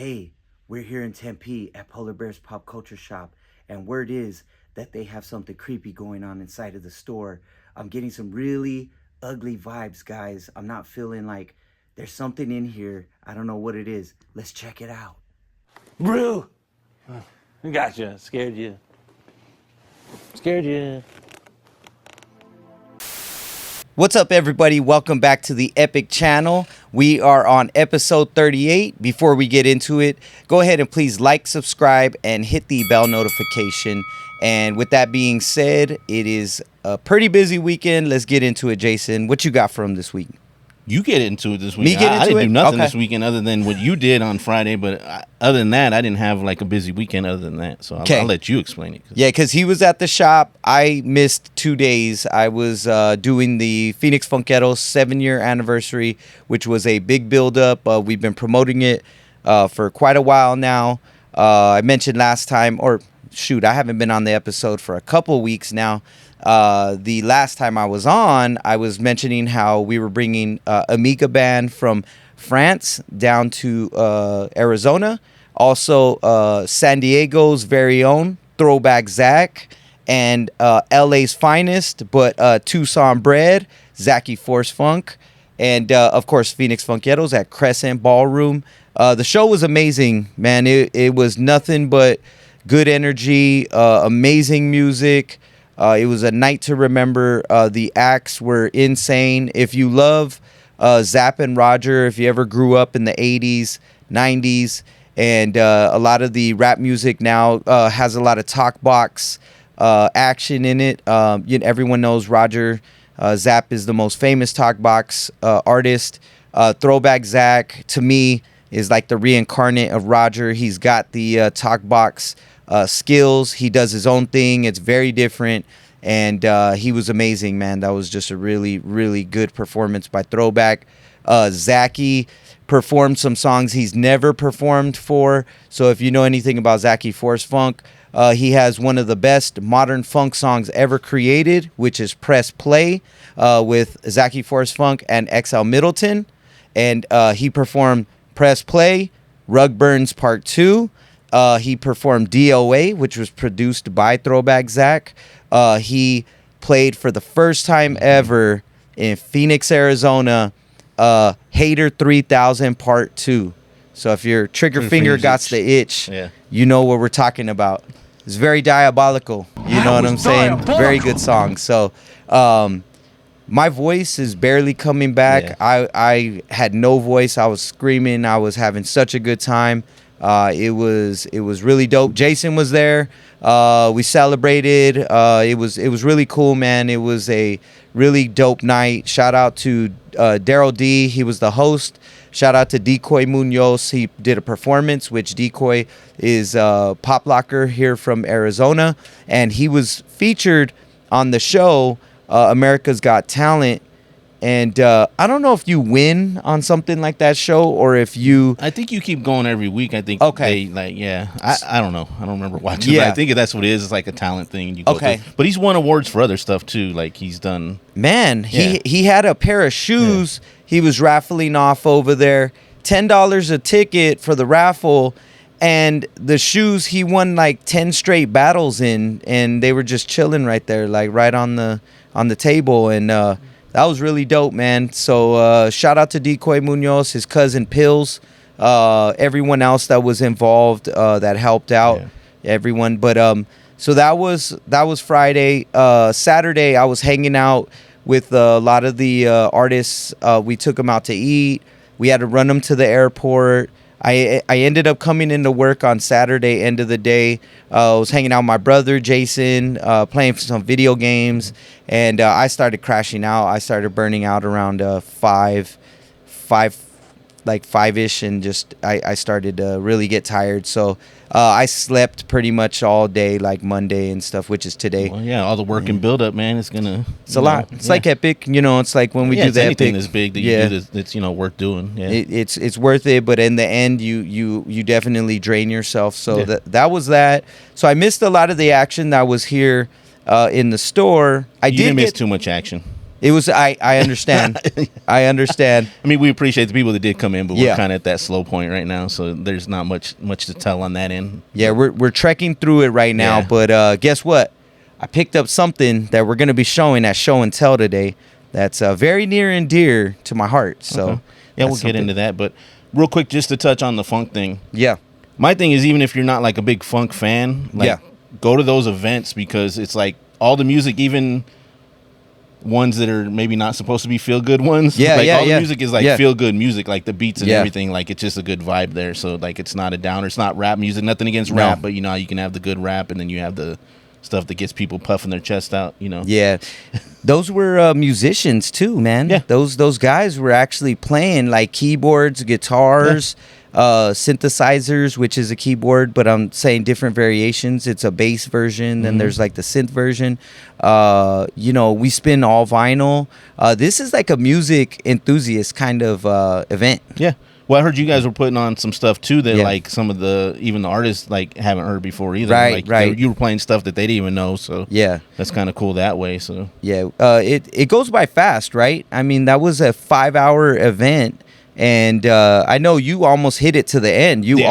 Hey, we're here in Tempe at Polar Bear's Pop Culture Shop, and word is that they have something creepy going on inside of the store. I'm getting some really ugly vibes, guys. I'm not feeling like there's something in here. I don't know what it is. Let's check it out. Bro! Gotcha. Scared you. Scared you. What's up, everybody? Welcome back to the Epic channel. We are on episode 38. Before we get into it, go ahead and please like, subscribe, and hit the bell notification. And with that being said, it is a pretty busy weekend. Let's get into it, Jason. What you got for him this week? You get into it this week. Me get into I didn't it? do nothing Okay. this weekend other than what you did on Friday. But other than that, I didn't have like a busy weekend other than that. So I'll let you explain it. Yeah, because he was at the shop. I missed 2 days. I was doing the Phoenix Funkeros 7-year anniversary, which was a big build-up. We've been promoting it for quite a while now. I mentioned last time, or shoot, I haven't been on the episode for a couple weeks now. The last time I was on, I was mentioning how we were bringing Amiga band from France down to Arizona. Also, San Diego's very own Throwback Zach, and LA's finest, but Tucson bred, Zachy Force Funk, and of course, Phoenix Funkeros at Crescent Ballroom. The show was amazing, man. It was nothing but good energy, amazing music. It was a night to remember. The acts were insane. If you love Zapp and Roger, if you ever grew up in the 80s, 90s, and a lot of the rap music now has a lot of talk box action in it. Everyone knows Roger. Zapp is the most famous talk box artist. Throwback Zach, to me, is like the reincarnate of Roger. He's got the talk box skills. He does his own thing. It's very different, and he was amazing, man. That was just a really, really good performance by Throwback. Zachy performed some songs he's never performed for. So if you know anything about Zachy Force Funk, he has one of the best modern funk songs ever created, which is Press Play, with Zachy Force Funk and XL Middleton. And he performed Press Play, Rug Burns Part 2. He performed DOA, which was produced by Throwback Zach. He played for the first time ever in Phoenix, Arizona, Hater 3000 Part 2. So if your trigger finger got the itch, yeah, you know what we're talking about. It's very diabolical. You know what I'm saying? Very good song. So my voice is barely coming back. Yeah. I had no voice. I was screaming. I was having such a good time. It was really dope. Jason was there. We celebrated. It was really cool, man. It was a really dope night. Shout out to Daryl D. He was the host. Shout out to Decoy Munoz. He did a performance, which Decoy is pop locker here from Arizona, and he was featured on the show America's Got Talent. And I don't know if you win on something like that show or if you... I think you keep going every week. I think Okay. I don't know. I don't remember watching. Yeah. But I think that's what it is. It's like a talent thing. You go Okay. through. But he's won awards for other stuff too. Like he's done... Man, Yeah. he had a pair of shoes he was raffling off over there. $10 a ticket for the raffle. And the shoes, he won like 10 straight battles in. And they were just chilling right there, like right on the table. And... that was really dope, man. So shout out to Decoy Munoz, his cousin Pills, everyone else that was involved that helped out, everyone. But so that was Friday. Saturday, I was hanging out with a lot of the artists. We took them out to eat. We had to run them to the airport. I ended up coming into work on Saturday, end of the day. I was hanging out with my brother, Jason, playing some video games, and I started crashing out. I started burning out around 5-ish, and just I started to really get tired. So I slept pretty much all day, like Monday and stuff, which is today. Well, yeah, all the work and build up, man. It's gonna. It's a lot. It's like Epic, It's like when we do the anything Epic. that's big that you do that's worth doing. Yeah, it's worth it, but in the end, you definitely drain yourself. So that was that. So I missed a lot of the action that was here in the store. You didn't miss too much action. It was. I understand. I understand. I mean, we appreciate the people that did come in, but we're Yeah. kind of at that slow point right now, so there's not much to tell on that end. Yeah, we're trekking through it right now. Yeah. But guess what? I picked up something that we're gonna be showing at Show and Tell today. That's very near and dear to my heart. So Okay. Yeah, we'll get into that. But real quick, just to touch on the funk thing. Yeah. My thing is, even if you're not like a big funk fan, like, Yeah. go to those events, because it's like all the music, even ones that are maybe not supposed to be feel good ones. Yeah, like, yeah, all yeah. the music is like Yeah. feel good music, like the beats and Yeah. everything. Like, it's just a good vibe there. So like, it's not a downer. It's not rap music. Nothing against No. rap, but you know, you can have the good rap, and then you have the stuff that gets people puffing their chest out. You know. Yeah, those were musicians too, man. Yeah. Those guys were actually playing like keyboards, guitars, synthesizers, which is a keyboard, but I'm saying different variations. It's a bass version, then there's like the synth version. You know, we spin all vinyl. This is like a music enthusiast kind of event. Yeah. Well, I heard you guys were putting on some stuff too that Yeah. like some of the even the artists like haven't heard before either. Right, like, right. You were playing stuff that they didn't even know, so Yeah. that's kind of cool that way. So Yeah, it goes by fast, right? I mean, that was a 5-hour event, and I know you almost hit it to the end. You Yeah.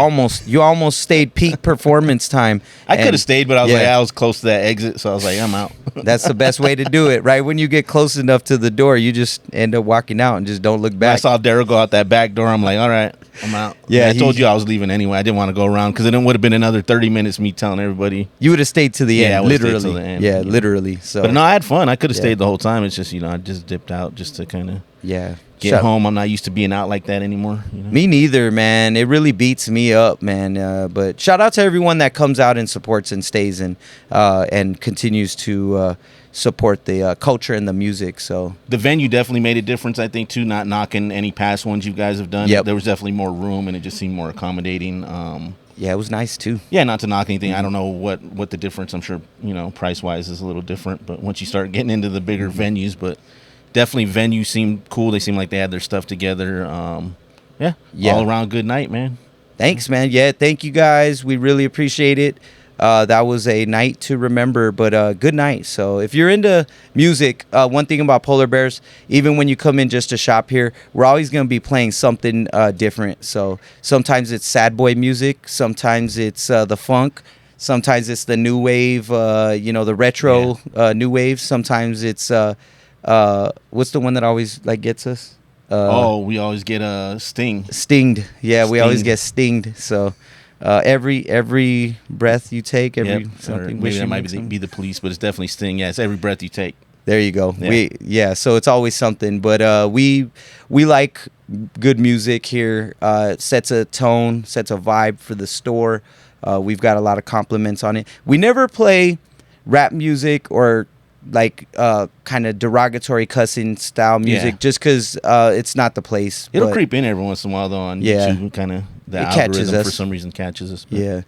almost stayed peak performance time. I could And- have stayed, but I was yeah. like, I was close to that exit, so I was like, I'm out. That's the best way to do it, right? When you get close enough to the door, you just end up walking out and just don't look I back. saw Daryl go out that back door. I'm like, all right, I'm out. Yeah, I told he- you I was leaving anyway. I didn't want to go around because it would have been another 30 minutes me telling everybody. You would have stayed to the Yeah, I end, would've stayed literally. till the end. Yeah, Yeah. literally. So, But no, I had fun. I could have Yeah. stayed the whole time. It's just, you know, I just dipped out just to kind of yeah. get Shout- home. I'm not used to being out like that anymore. You know? Me neither, man. It really beats me up, man. But shout out to everyone that comes out and supports and stays and continues to support the culture and the music. So The venue definitely made a difference, I think, too. Not knocking any past ones you guys have done. Yep. There was definitely more room, and it just seemed more accommodating. yeah, it was nice too. Yeah, not to knock anything. I don't know what the difference. I'm sure, you know, price wise is a little different. But once you start getting into the bigger venues, but definitely venue seemed cool. They seemed like they had their stuff together. Yeah, Yeah. all around good night, man. Thanks, man. Yeah, thank you guys. We really appreciate it. That was a night to remember, but good night. So if you're into music, one thing about Polar Bears, even when you come in just to shop here, we're always going to be playing something different. So sometimes it's sad boy music. Sometimes it's the funk. Sometimes it's the new wave, you know, the retro new wave. Sometimes it's, what's the one that always like gets us? We always get a sting. Stinged. Yeah, we always Stinged. get stinged. So every breath you take, every Yep. Or something. maybe wish that you might make something. be the police, but it's definitely sting. Yeah, it's every breath you take. There you go. Yeah. So it's always something. But we like good music here. It sets a tone, sets a vibe for the store. We've got a lot of compliments on it. We never play rap music or like kind of derogatory cussing style music Yeah. just because it's not the place. It'll but- creep in every once in a while though on Yeah. YouTube. Kind of the It catches algorithm us. for some reason catches us. But- Yeah.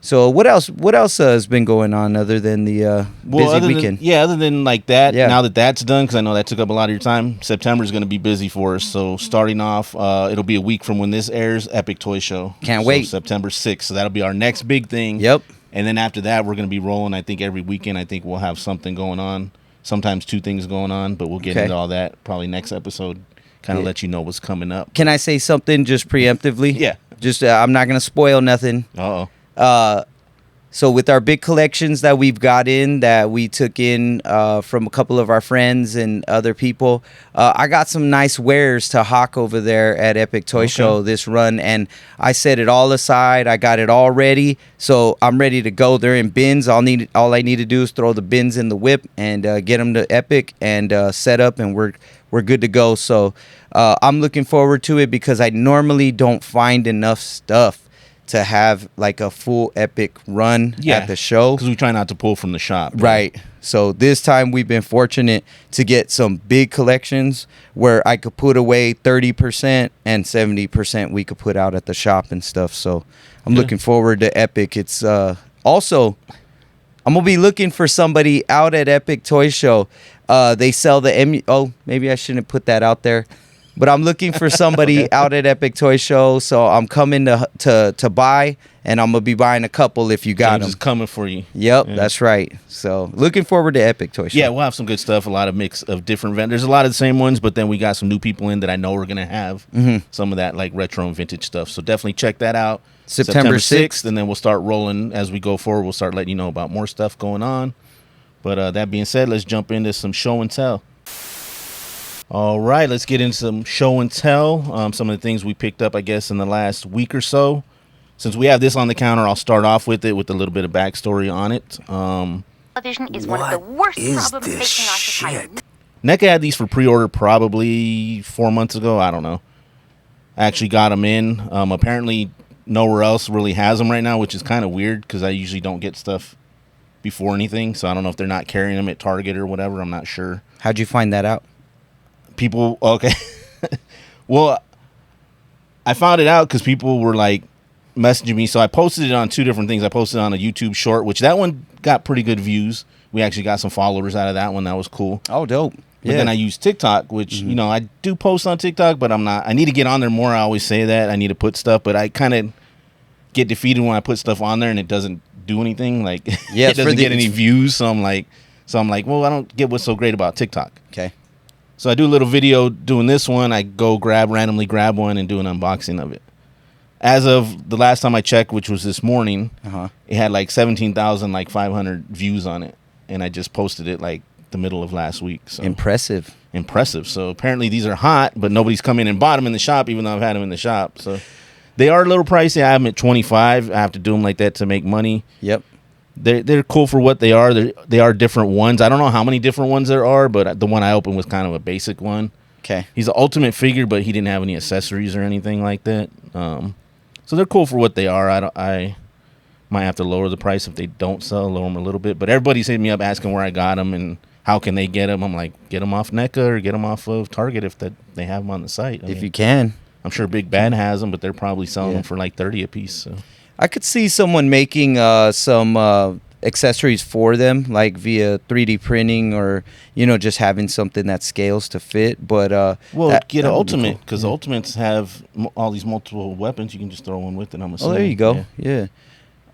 So what else has been going on other than the busy other weekend? other than like that, Yeah. now that that's done, because I know that took up a lot of your time, September is going to be busy for us. So starting off, it'll be a week from when this airs, Epic Toy Show. Can't So wait. September 6th. So that'll be our next big thing. Yep. And then after that, we're going to be rolling, I think, every weekend. I think we'll have something going on. Sometimes 2 things going on, but we'll get Okay. into all that probably next episode. Kind of Yeah. let you know what's coming up. Can I say something just preemptively? Yeah. Just I'm not gonna spoil nothing. Uh-oh. So with our big collections that we've got in, that we took in from a couple of our friends and other people, I got some nice wares to hawk over there at Epic Toy Show this run, and I set it all aside. I got it all ready, so I'm ready to go. They're in bins. All I need to do is throw the bins in the whip and get them to Epic and set up, and we're good to go. So I'm looking forward to it because I normally don't find enough stuff to have like a full Epic run at the show. Because we try not to pull from the shop. Right. So this time we've been fortunate to get some big collections where I could put away 30% and 70% we could put out at the shop and stuff. So I'm looking forward to Epic. It's also, I'm going to be looking for somebody out at Epic Toy Show. They sell the maybe I shouldn't put that out there. But I'm looking for somebody out at Epic Toy Show, so I'm coming to buy, and I'm gonna be buying a couple if you got James them. is coming for you. Yep, that's right. So looking forward to Epic Toy Show. Yeah, we'll have some good stuff. A lot of mix of different vendors. A lot of the same ones, but then we got some new people in that I know we're gonna have some of that like retro and vintage stuff. So definitely check that out. September 6th, and then we'll start rolling as we go forward. We'll start letting you know about more stuff going on. But that being said, let's jump into some show and tell. All right, let's get into some show and tell. Some of the things we picked up, I guess, in the last week or so. Since we have this on the counter, I'll start off with it with a little bit of backstory on it. Television is one of the worst problems facing our society. NECA had these for pre-order probably 4 months ago. I don't know. I actually got them in. Apparently, nowhere else really has them right now, which is kind of weird because I usually don't get stuff before anything. So I don't know if they're not carrying them at Target or whatever. I'm not sure. How'd you find that out? People, okay. Well, I found it out because people were like messaging me. So I posted it on two different things. I posted it on a YouTube short, which that one got pretty good views. We actually got some followers out of that one. That was cool. Oh, dope. But then I use TikTok, which, you know, I do post on TikTok, but I need to get on there more. I always say that. I need to put stuff, but I kind of get defeated when I put stuff on there and it doesn't do anything. Like, it doesn't get any views. So I'm like, well, I don't get what's so great about TikTok. Okay. So I do a little video doing this one. I go randomly grab one and do an unboxing of it. As of the last time I checked, which was this morning, it had like 17,500 views on it. And I just posted it like the middle of last week. So Impressive. So apparently these are hot, but nobody's come in and bought them in the shop, even though I've had them in the shop. So they are a little pricey. I have them at $25. I have to do them like that to make money. Yep. They're cool for what they are. They are different ones. I don't know how many different ones there are, but the one I opened was kind of a basic one. Okay. He's an ultimate figure, but he didn't have any accessories or anything like that. So they're cool for what they are. I might have to lower the price if they don't sell, lower them a little bit. But everybody's hitting me up asking where I got them and how can they get them. I'm like, get them off NECA or get them off of Target if they have them on the site. I mean, you can. I'm sure Big Bad has them, but they're probably selling them for like $30 a piece. So I could see someone making some accessories for them, like via 3D printing or, you know, just having something that scales to fit. But get an Ultimate because Ultimates have all these multiple weapons. You can just throw one with it. I'm assuming. Oh, there you go. Yeah.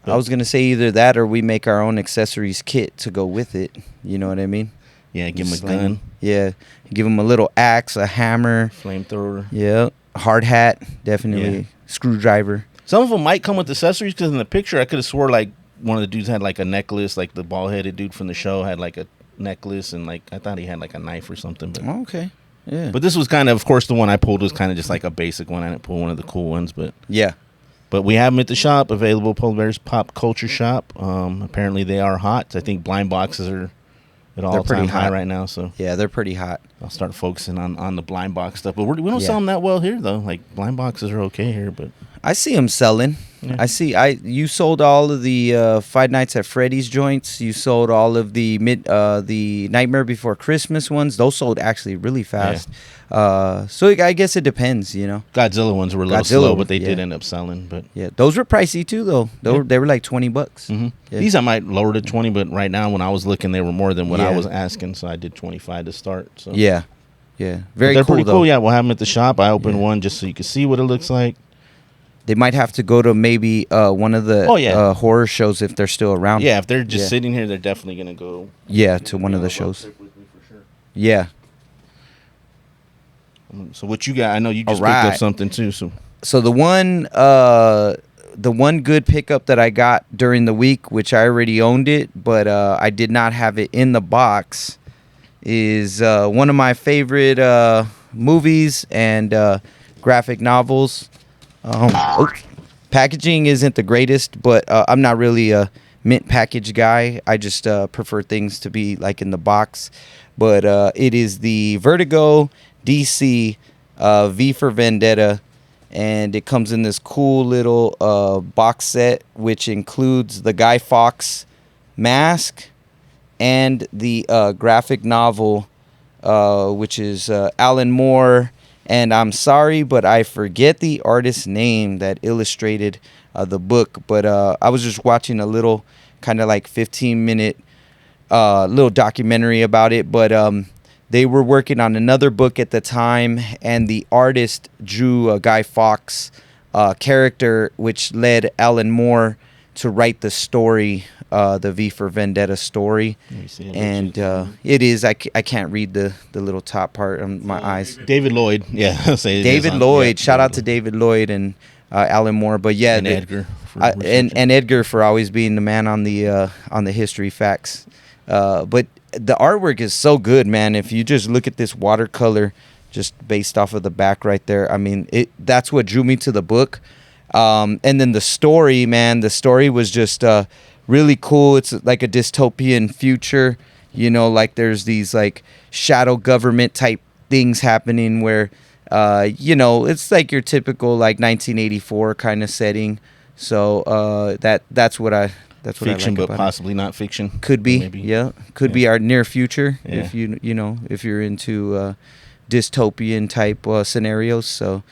I was going to say either that or we make our own accessories kit to go with it. You know what I mean? Yeah, give them a gun. Yeah. Give them a little axe, a hammer. Flamethrower. Yeah. Hard hat, definitely. Yeah. Screwdriver. Some of them might come with accessories because in the picture I could have swore like one of the dudes had like a necklace, like the bald-headed dude from the show had like a necklace and like I thought he had like a knife or something. But okay. Yeah. But this was kind of course, the one I pulled was kind of just like a basic one. I didn't pull one of the cool ones, but yeah. But we have them at the shop, available Polar Bears Pop Culture Shop. Apparently they are hot. I think blind boxes are at all-time high right now. So yeah, they're pretty hot. I'll start focusing on the blind box stuff. But we don't sell them that well here, though. Like, blind boxes are okay here, but I see them selling. Yeah. You sold all of the Five Nights at Freddy's joints. You sold all of the Nightmare Before Christmas ones. Those sold actually really fast. Yeah. So I guess it depends, you know. Godzilla ones were a little slow, but they did end up selling. But yeah, those were pricey too, though. They were like $20. Mm-hmm. Yeah. These I might lower to 20, but right now when I was looking, they were more than what I was asking, so I did 25 to start. So yeah, very they're cool. Pretty cool. Yeah, we'll have them at the shop. I opened one just so you can see what it looks like. They might have to go to maybe one of the horror shows if they're still around. Yeah, if they're just sitting here, they're definitely going to go. Yeah, to one of the shows. With me for sure. Yeah. So what you got? I know you just picked up something too. So the one good pickup that I got during the week, which I already owned it, but I did not have it in the box, is one of my favorite movies and graphic novels. Packaging isn't the greatest, but I'm not really a mint package guy. I just prefer things to be like in the box. But it is the Vertigo DC V for Vendetta, and it comes in this cool little box set, which includes the Guy Fawkes mask and the graphic novel, which is Alan Moore. And I'm sorry, but I forget the artist's name that illustrated the book. But I was just watching a little kind of like 15-minute little documentary about it. But They were working on another book at the time, and the artist drew a Guy Fawkes character, which led Alan Moore to write the story, the V for Vendetta story. And it is, I can't read the little top part on my eyes. David Lloyd, yeah. I'll say David Lloyd, shout out to David Lloyd and Alan Moore. But yeah, and Edgar. And Edgar for always being the man on the history facts. But the artwork is so good, man. If you just look at this watercolor, just based off of the back right there, I mean, that's what drew me to the book. And then the story, man, the story was just really cool. It's like a dystopian future, you know, like there's these like shadow government type things happening where, you know, it's like your typical like 1984 kind of setting. So that's what I fiction, like but possibly not fiction. Could be, maybe. Yeah. Could be our near future Yeah. if if you're into dystopian type scenarios. So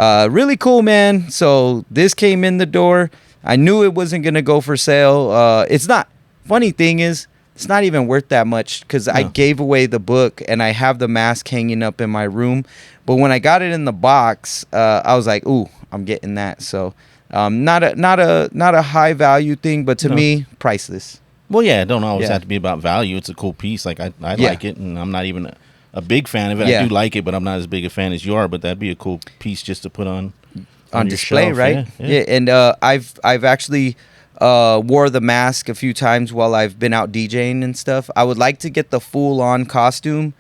really cool, man. So this came in the door. I knew it wasn't gonna go for sale. It's not. Funny thing is, it's not even worth that much because I gave away the book and I have the mask hanging up in my room. But when I got it in the box, I was like, "Ooh, I'm getting that." So. Not a high value thing, but to me, priceless. Well, yeah, it don't always have to be about value. It's a cool piece. Like I like it, and I'm not even a big fan of it. Yeah. I do like it, but I'm not as big a fan as you are. But that'd be a cool piece just to put on display, shelf. right? Yeah. And I've actually wore the mask a few times while I've been out DJing and stuff. I would like to get the full on costume.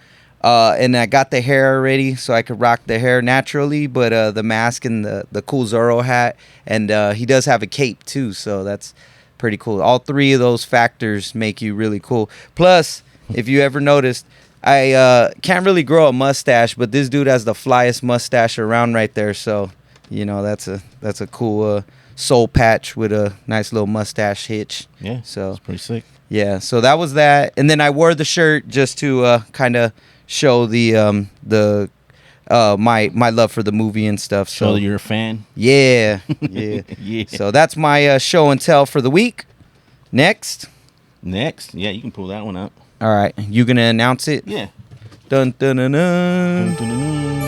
And I got the hair already, so I could rock the hair naturally. But the mask and the cool Zorro hat, and he does have a cape too, so that's pretty cool. All three of those factors make you really cool. Plus, if you ever noticed, I can't really grow a mustache, but this dude has the flyest mustache around right there. So, you know, that's a cool soul patch with a nice little mustache hitch. Yeah, so it's pretty sick. Yeah, so that was that, and then I wore the shirt just to kind of show my love for the movie and stuff. So show that you're a fan. Yeah. Yeah. So that's my show and tell for the week. Next, yeah, you can pull that one out. All right, you gonna announce it? Yeah. Dun dun dun dun. Oh,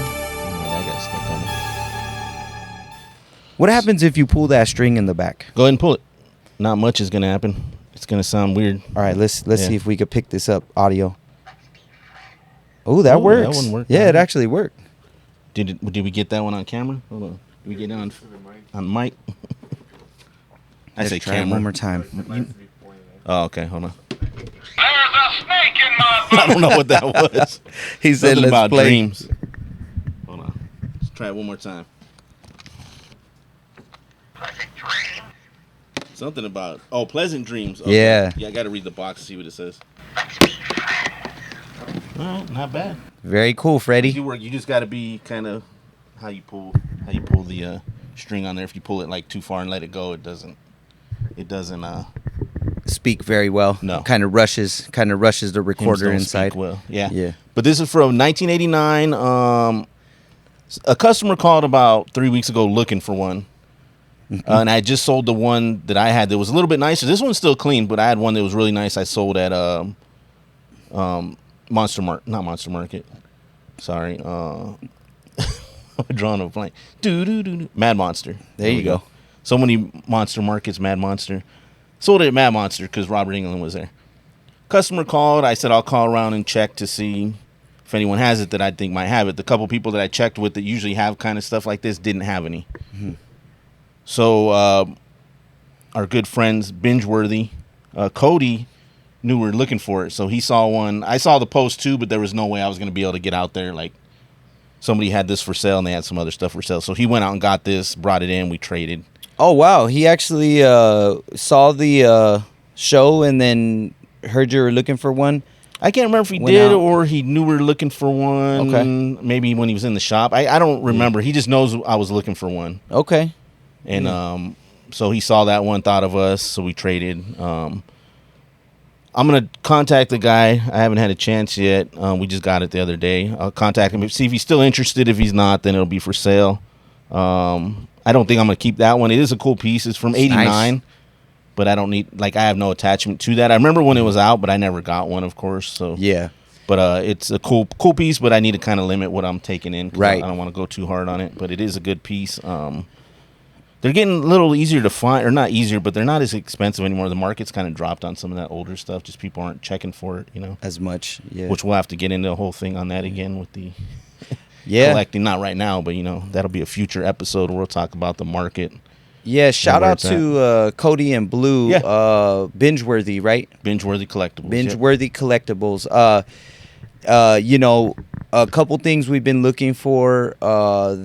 that got stuck on it. What happens if you pull that string in the back? Go ahead and pull it. Not much is gonna happen. It's gonna sound weird. All right, let's see if we could pick this up audio. Oh, that works. That one worked. Yeah, it actually worked. Did we get that one on camera? Hold on. Did we get it on mic? I say try it camera. one more time. Oh, okay. Hold on. There's a snake in my I don't know what that was. He said, Something "Let's about play." dreams. Hold on. Let's try it one more time. Something about pleasant dreams. Okay. Yeah. Yeah, I got to read the box to see what it says. All right, not bad. Very cool, Freddie. You just got to be kind of how you pull the string on there. If you pull it like too far and let it go, it doesn't speak very well. No. Kind of rushes the recorder inside. Speak well. Yeah. Yeah. But this is from 1989. A customer called about 3 weeks ago looking for one. And I just sold the one that I had that was a little bit nicer. This one's still clean, but I had one that was really nice. I sold at not Monster Market. Sorry. I'm drawing a blank. Mad Monster. There you go. So many Monster Markets, Mad Monster. Sold it at Mad Monster because Robert England was there. Customer called. I said I'll call around and check to see if anyone has it that I think might have it. The couple people that I checked with that usually have kind of stuff like this didn't have any. Mm-hmm. So our good friends, Bingeworthy, Cody, knew we were looking for it. So he saw one. I saw the post too, but there was no way I was going to be able to get out there. Like somebody had this for sale and they had some other stuff for sale. So he went out and got this, brought it in, we traded. Oh, wow. He actually saw the show and then heard you were looking for one. I can't remember if he did or he knew we were looking for one. Okay. Maybe when he was in the shop. I don't remember. He just knows I was looking for one. Okay. And so he saw that one, thought of us, so we traded. I'm going to contact the guy. I haven't had a chance yet. We just got it the other day. I'll contact him, see if he's still interested. If he's not, then it'll be for sale. I don't think I'm going to keep that one. It is a cool piece. It's from 89, nice. But I don't need, I have no attachment to that. I remember when it was out, but I never got one, of course. So yeah. But it's a cool piece, but I need to kind of limit what I'm taking in. Right. I don't want to go too hard on it, but it is a good piece. They're getting a little easier to find, or not easier, but they're not as expensive anymore. The market's kind of dropped on some of that older stuff. Just people aren't checking for it, as much. Yeah. Which we'll have to get into a whole thing on that again with the collecting. Not right now, but that'll be a future episode where we'll talk about the market. Yeah, shout out to Cody and Blue, Bingeworthy, right? Bingeworthy Collectibles. Bingeworthy Collectibles. A couple things we've been looking for,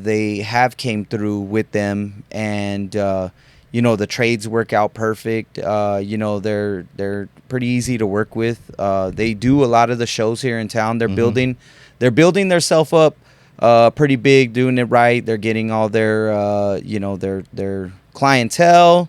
they have came through with them, and the trades work out perfect. They're pretty easy to work with. They do a lot of the shows here in town. They're building themselves up pretty big, doing it right. They're getting all their their clientele,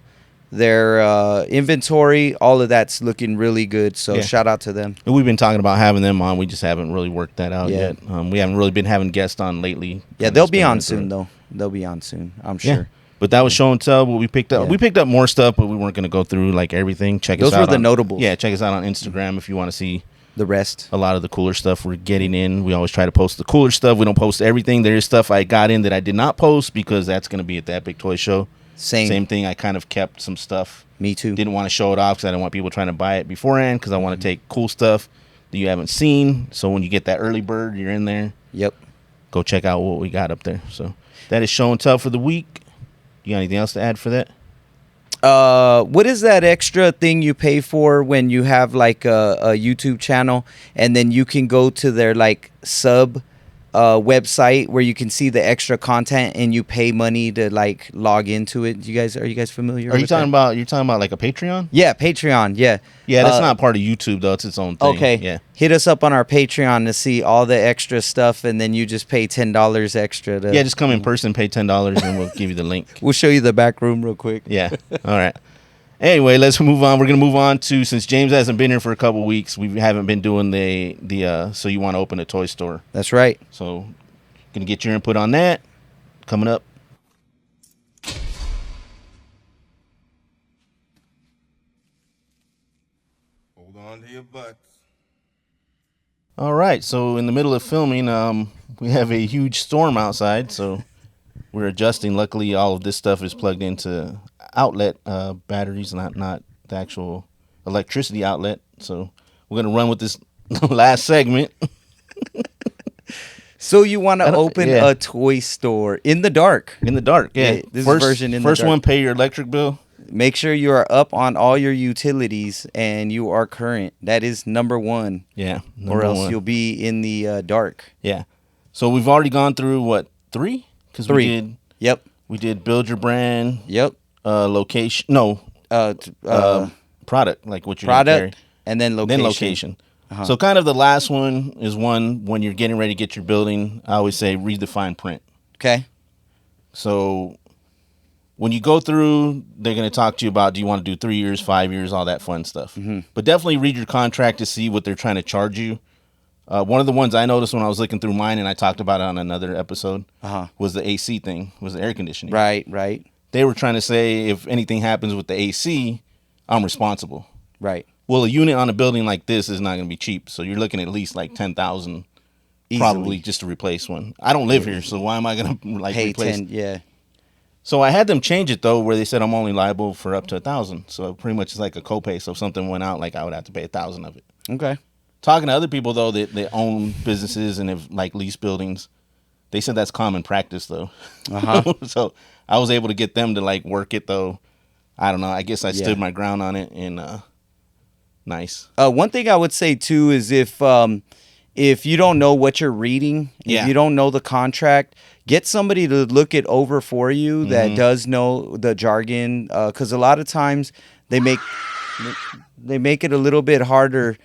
their inventory, all of that's looking really good. So shout out to them. And we've been talking about having them on. We just haven't really worked that out yet. We haven't really been having guests on lately. Yeah, they'll be on soon though. They'll be on soon, I'm sure. Yeah. But that was show and tell. What we picked up. We picked up more stuff, but we weren't going to go through like everything. Those were the notables. Yeah, check us out on Instagram if you want to see the rest. A lot of the cooler stuff we're getting in. We always try to post the cooler stuff. We don't post everything. There is stuff I got in that I did not post because that's going to be at that big toy show. Same thing. I kind of kept some stuff. Me too. Didn't want to show it off because I didn't want people trying to buy it beforehand because I want to take cool stuff that you haven't seen. So when you get that early bird, you're in there. Yep. Go check out what we got up there. So that is show and tell for the week. You got anything else to add for that? What is that extra thing you pay for when you have like a YouTube channel and then you can go to their like sub website where you can see the extra content and you pay money to like log into it? Are you guys familiar? You're talking about like a Patreon? Yeah, Patreon. Yeah. Yeah, that's not part of YouTube though. It's its own thing. Okay. Yeah. Hit us up on our Patreon to see all the extra stuff, and then you just pay $10 extra. Yeah, just come in person, pay $10, and we'll give you the link. We'll show you the back room real quick. Yeah. All right. Anyway, let's move on. We're gonna move on to, since James hasn't been here for a couple weeks, we haven't been doing the so you want to open a toy store. That's right. So, gonna get your input on that coming up. Hold on to your butts. All right. So in the middle of filming, we have a huge storm outside, so we're adjusting. Luckily, all of this stuff is plugged into outlet batteries, not the actual electricity outlet. So we're gonna run with this last segment. So you want to open a toy store in the dark? In the dark, yeah. This version in the dark. First one, pay your electric bill. Make sure you are up on all your utilities and you are current. That is number one. Yeah. Or else you'll be in the dark. Yeah. So we've already gone through what, 3? Because we did. Yep. We did build your brand. Yep. Location. No. Product, like what you're gonna carry. And then location. Then location. So kind of the last one is one when you're getting ready to get your building. I always say read the fine print. Okay. So when you go through, they're going to talk to you about, do you want to do 3 years, 5 years, all that fun stuff. Mm-hmm. But definitely read your contract to see what they're trying to charge you. One of the ones I noticed when I was looking through mine, and I talked about it on another episode, was the AC thing, was the air conditioning. Right. They were trying to say if anything happens with the AC, I'm responsible. Right. Well, a unit on a building like this is not going to be cheap, so you're looking at least like $10,000 probably just to replace one. I don't live here, so why am I going to like pay replace? 10, yeah. So I had them change it though, where they said I'm only liable for up to $1,000. So pretty much it's like a copay. So if something went out, like I would have to pay $1,000 of it. Okay. Talking to other people though that own businesses and have like leased buildings, they said that's common practice though. So I was able to get them to like work it though. I don't know. I guess I stood my ground on it and nice. One thing I would say too is if you don't know what you're reading, if you don't know the contract, get somebody to look it over for you that does know the jargon. Because a lot of times they make it a little bit harder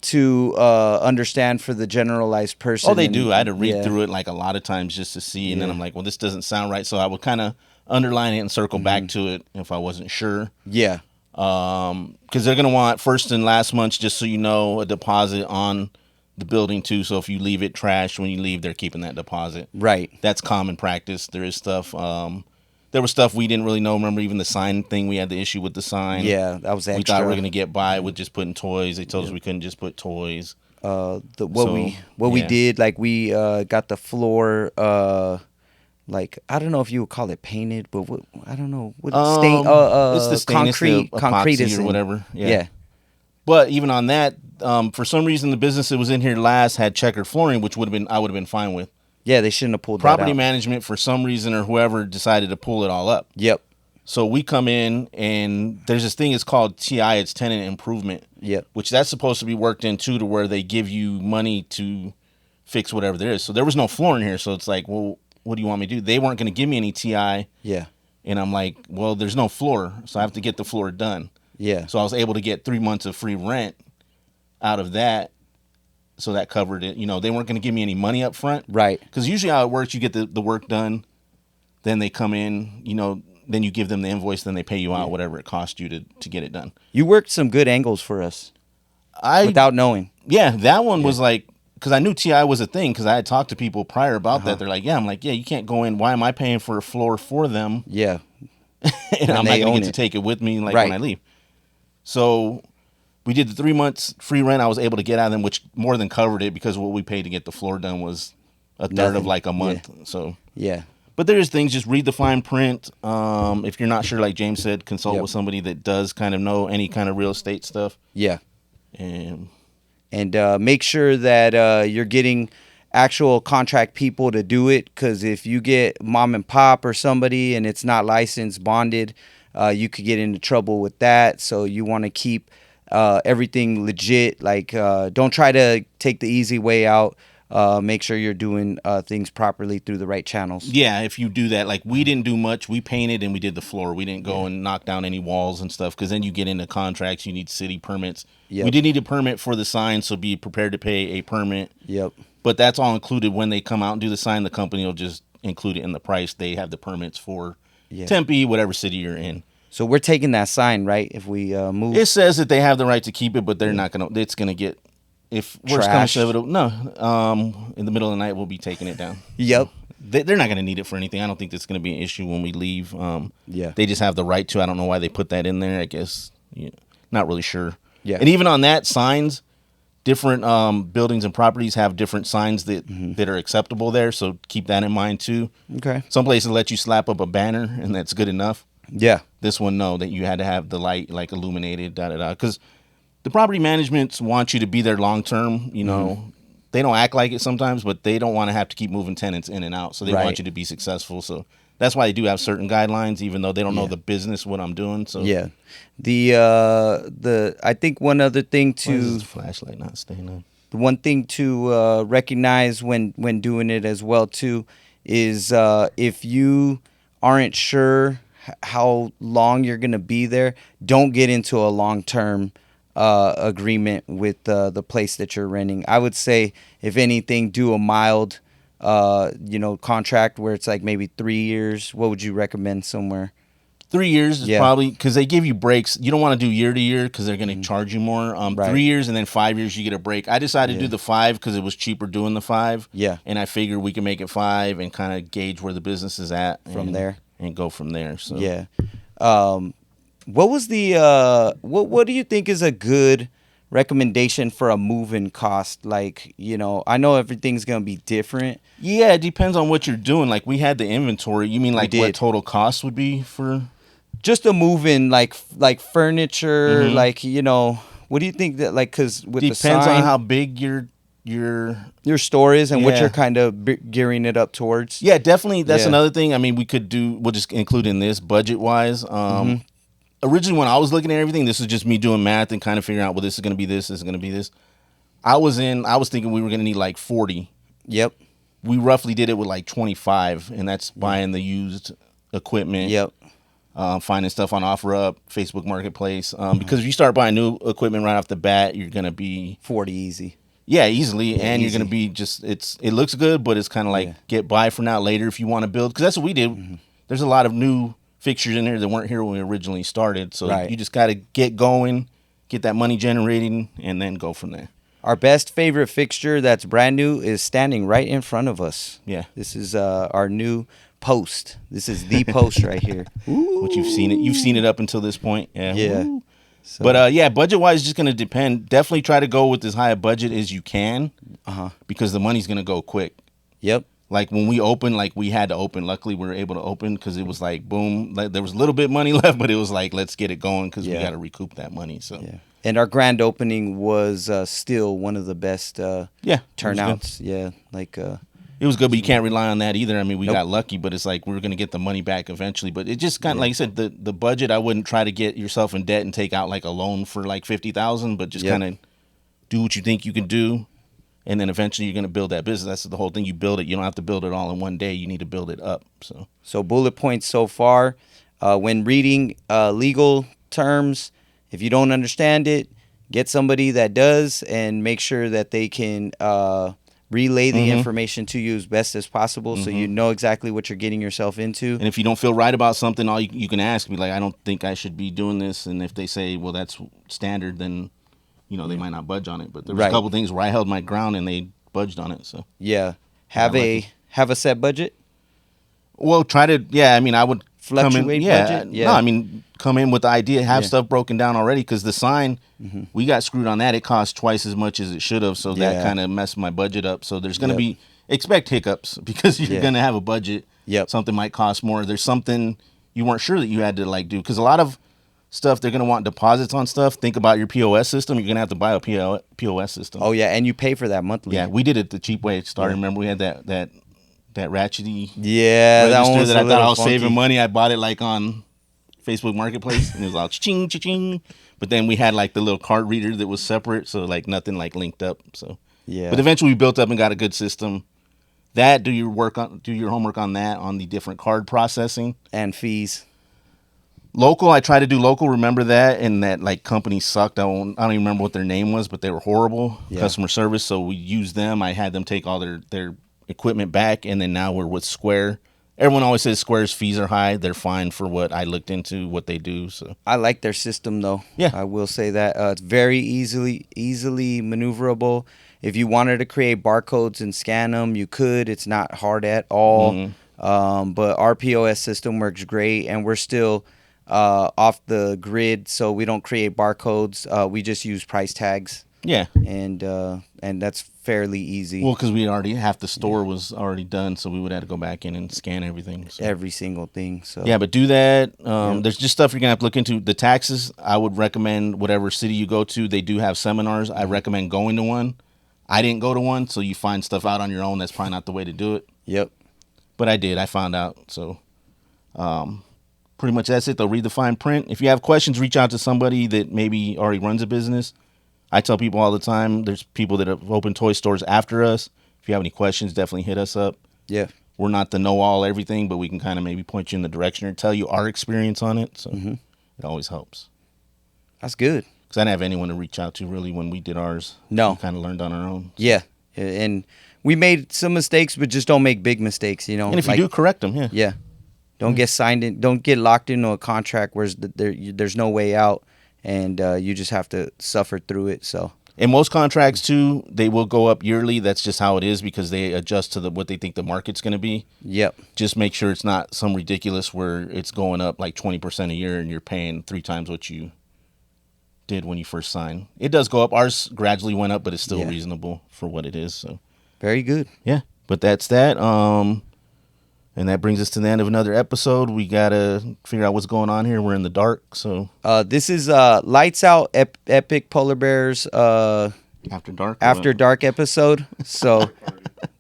to understand for the generalized person. Oh, they do. I had to read through it like a lot of times just to see, and then I'm like, well, this doesn't sound right. So I would kind of underline it and circle back to it if I wasn't sure. Yeah. Because they're gonna want first and last months, just so you know, a deposit on the building too. So if you leave it trashed when you leave, they're keeping that deposit. Right. That's common practice. There is stuff. There was stuff we didn't really know. Remember, even the sign thing, we had the issue with the sign. Yeah, that was extra. We thought we were gonna get by with just putting toys. They told us we couldn't just put toys. we did, like we got the floor like I don't know if you would call it painted, but I don't know what stain. It's the stainless concrete, steel concrete epoxy is or in. whatever. Yeah. But even on that, for some reason, the business that was in here last had checkered flooring, which I would have been fine with. Yeah, they shouldn't have pulled Property that out. management, for some reason or whoever, decided to pull it all up. Yep. So we come in, and there's this thing. It's called TI. It's tenant improvement. Yep. Which that's supposed to be worked into to where they give you money to fix whatever there is. So there was no floor in here. So it's like, well, what do you want me to do? They weren't going to give me any TI. Yeah. And I'm like, well, there's no floor, so I have to get the floor done. Yeah. So I was able to get 3 months of free rent out of that. So that covered it. You know, they weren't going to give me any money up front. Right. Because usually how it works, you get the work done, then they come in, you know, then you give them the invoice, then they pay you out whatever it cost you to get it done. You worked some good angles for us without knowing. Yeah, that one was like, because I knew TI was a thing, because I had talked to people prior about that. They're like, yeah. I'm like, yeah, you can't go in. Why am I paying for a floor for them? Yeah. and I'm not going to get to take it with me when I leave. So we did the 3 months free rent. I was able to get out of them, which more than covered it, because what we paid to get the floor done was a third of like a month. Yeah. So yeah. But there's things, just read the fine print. If you're not sure, like James said, consult with somebody that does kind of know any kind of real estate stuff. Yeah. And make sure that you're getting actual contract people to do it, because if you get mom and pop or somebody and it's not licensed, bonded, you could get into trouble with that. So you want to keep everything legit. Like, don't try to take the easy way out. Make sure you're doing things properly through the right channels. Yeah, if you do that, like we didn't do much. We painted and we did the floor. We didn't go and knock down any walls and stuff, because then you get into contracts. You need city permits. Yep. We did need a permit for the sign, so be prepared to pay a permit. Yep. But that's all included when they come out and do the sign. The company will just include it in the price. They have the permits for Tempe, whatever city you're in. So we're taking that sign, right? If we move, it says that they have the right to keep it, but they're not gonna. It's gonna get. If worst comes to it, no. In the middle of the night, we'll be taking it down. Yep. They're not going to need it for anything. I don't think that's going to be an issue when we leave. They just have the right to. I don't know why they put that in there. I guess not really sure. Yeah. And even on that, signs, different buildings and properties have different signs that are acceptable there. So keep that in mind too. Okay. Some places let you slap up a banner, and that's good enough. Yeah. This one, no, that you had to have the light like illuminated, because the property managements want you to be there long term. You know, they don't act like it sometimes, but they don't want to have to keep moving tenants in and out. So they want you to be successful. So that's why they do have certain guidelines, even though they don't know the business what I'm doing. So yeah, the I think one other thing why is to this flashlight not staying on? the one thing to recognize when doing it as well too is if you aren't sure how long you're gonna be there, don't get into a long-term agreement with the place that you're renting. I would say, if anything, do a mild contract where it's like maybe 3 years. What would you recommend somewhere? 3 years is probably, because they give you breaks. You don't want to do year to year because they're going to charge you more. 3 years and then 5 years you get a break. I decided to do the 5 because it was cheaper doing the 5. Yeah. And I figured we can make it 5 and kind of gauge where the business is at from there and go from there. So yeah. What was the what do you think is a good recommendation for a move-in cost? Like, I know everything's gonna be different. Yeah, it depends on what you're doing. Like, we had the inventory. You mean like what total cost would be for just a move-in, like furniture, like, what do you think that, like, because with depends the sign, on how big your store is and what you're kind of gearing it up towards. Yeah, definitely. That's another thing. I mean, we'll just include in this budget-wise. Originally, when I was looking at everything, this is just me doing math and kind of figuring out, well, this is going to be this is going to be this. I was thinking we were going to need like 40. Yep. We roughly did it with like 25, and that's buying the used equipment. Yep. Finding stuff on OfferUp, Facebook Marketplace. Because if you start buying new equipment right off the bat, you're going to be 40 easy. Yeah, easily. And you're going to be it looks good, but it's kind of like get by for now, later if you want to build. Because that's what we did. There's a lot of new fixtures in there that weren't here when we originally started. So you just got to get going, get that money generating, and then go from there. Our best favorite fixture that's brand new is standing right in front of us. Yeah. This is our new post. This is the post right here. Which you've seen it up until this point. Yeah. Yeah. So, But yeah, budget wise, just gonna depend. Definitely try to go with as high a budget as you can, because the money's gonna go quick. yep. Like when we opened, like we had to open. Luckily, we were able to open because it was like boom. Like there was a little bit money left, but it was like let's get it going because we Yeah. got to recoup that money. So Yeah. And our grand opening was still one of the best yeah, turnouts. Yeah, like it was good, but you can't rely on that either. I mean, we Nope. got lucky, but it's like we were going to get the money back eventually. But it just kind of like I said, the budget. I wouldn't try to get yourself in debt and take out like a loan for like 50,000, but just Yep. kind of do what you think you can do, and then eventually you're going to build that business. That's the whole thing. You build it. You don't have to build it all in one day. You need to build it up. So bullet points so far. When reading legal terms, if you don't understand it, get somebody that does and make sure that they can relay the information to you as best as possible so you know exactly what you're getting yourself into. And if you don't feel right about something, all you can ask, be like, I don't think I should be doing this. And if they say, well, that's standard, then, you know, they might not budge on it. But there was Right. a couple things where I held my ground and they budged on it. So, Yeah. Have lucky. a set budget. well, try to, yeah, I mean, I would come in, Fluctuate yeah, budget? Yeah. No, I mean, come in with the idea, have Yeah. stuff broken down already, because the sign, we got screwed on that. It cost twice as much as it should have, so that Yeah. kind of messed my budget up. So there's going to Yep. be, expect hiccups, because you're Yeah. going to have a budget. Yep. Something might cost more. There's something you weren't sure that you had to like do, because a lot of stuff, they're going to want deposits on stuff. Think about your POS system. You're going to have to buy a POS system. Oh yeah, and you pay for that monthly. Yeah, we did it the cheap way to start. Remember, we had that ratchety Yeah, that one register was that a I thought little I was saving funky. money. I bought it like on Facebook Marketplace, and it was all ching ching. But then we had like the little card reader that was separate, so like nothing like linked up. So Yeah. but eventually we built up and got a good system. That do your homework on that, on the different card processing. And fees. Local, I try to do local. Remember that, and that like company sucked. I don't even remember what their name was, but they were horrible customer service. So we used them. I had them take all their equipment back, and then now we're with Square. Everyone always says Square's fees are high. They're fine for what I looked into, what they do. So I like their system though. Yeah. I will say that it's very easily maneuverable. If you wanted to create barcodes and scan them, you could. It's not hard at all. But our POS system works great, and we're still off the grid, so we don't create barcodes. We just use price tags, yeah, and that's fairly easy. well, because we already half the store was already done, so we would have to go back in and scan everything. So. Every single thing. So Yeah, but do that. There's just stuff you're gonna have to look into. The taxes, I would recommend whatever city you go to. They do have seminars. I recommend going to one. I didn't go to one, so you find stuff out on your own. That's probably not the way to do it. Yep. But I did. I found out. So pretty much that's it. They'll read the fine print. If you have questions, reach out to somebody that maybe already runs a business. I tell people all the time, there's people that have opened toy stores after us. If you have any questions, definitely hit us up. Yeah. We're not the know-all everything, but we can kind of maybe point you in the direction or tell you our experience on it. So it always helps. That's good. Because I didn't have anyone to reach out to really when we did ours. No. We kind of learned on our own. Yeah. And we made some mistakes, but just don't make big mistakes, you know. And if you do, correct them, yeah. Yeah. Don't get signed in. Don't get locked into a contract where there's no way out, and you just have to suffer through it. So And most contracts, too, they will go up yearly. That's just how it is because they adjust to what they think the market's going to be. yep. Just make sure it's not some ridiculous where it's going up like 20% a year and you're paying 3 times what you did when you first signed. It does go up. Ours gradually went up, but it's still Yeah. reasonable for what it is. So Very good. yeah, but that's that. And that brings us to the end of another episode. We gotta figure out what's going on here. We're in the dark, so This is Lights Out Epic Polar Bears after dark. After Dark episode. So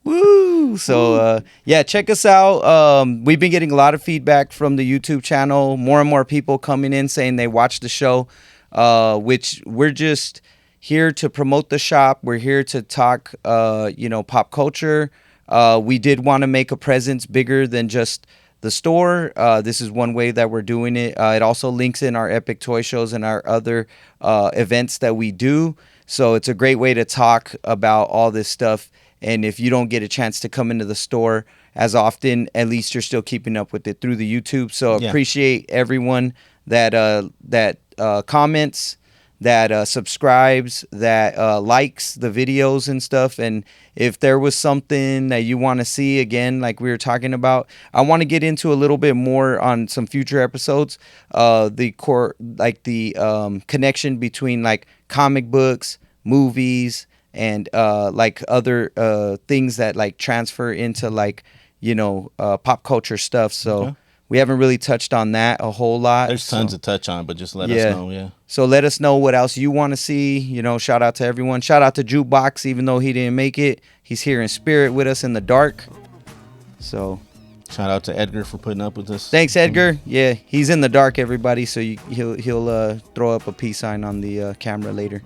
woo. So yeah, check us out. We've been getting a lot of feedback from the YouTube channel. More and more people coming in saying they watch the show, which we're just here to promote the shop. We're here to talk pop culture. We did want to make a presence bigger than just the store. This is one way that we're doing it. It also links in our Epic Toy Shows and our other events that we do. So it's a great way to talk about all this stuff. And if you don't get a chance to come into the store as often, at least you're still keeping up with it through the YouTube. So Yeah. appreciate everyone that comments, that subscribes, that likes the videos and stuff. And if there was something that you want to see again, like we were talking about, I want to get into a little bit more on some future episodes. The core, like the connection between like comic books, movies, and like other things that like transfer into like pop culture stuff. So. Okay. We haven't really touched on that a whole lot. There's tons to touch on, but just let us know. Yeah. So let us know what else you want to see. Shout out to everyone. Shout out to Jukebox, even though he didn't make it. He's here in spirit with us in the dark. So shout out to Edgar for putting up with us. Thanks, Edgar. Yeah, he's in the dark, everybody. So he'll throw up a peace sign on the camera later.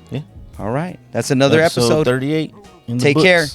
Yeah. All right. That's another episode. 38. In the Take books. care.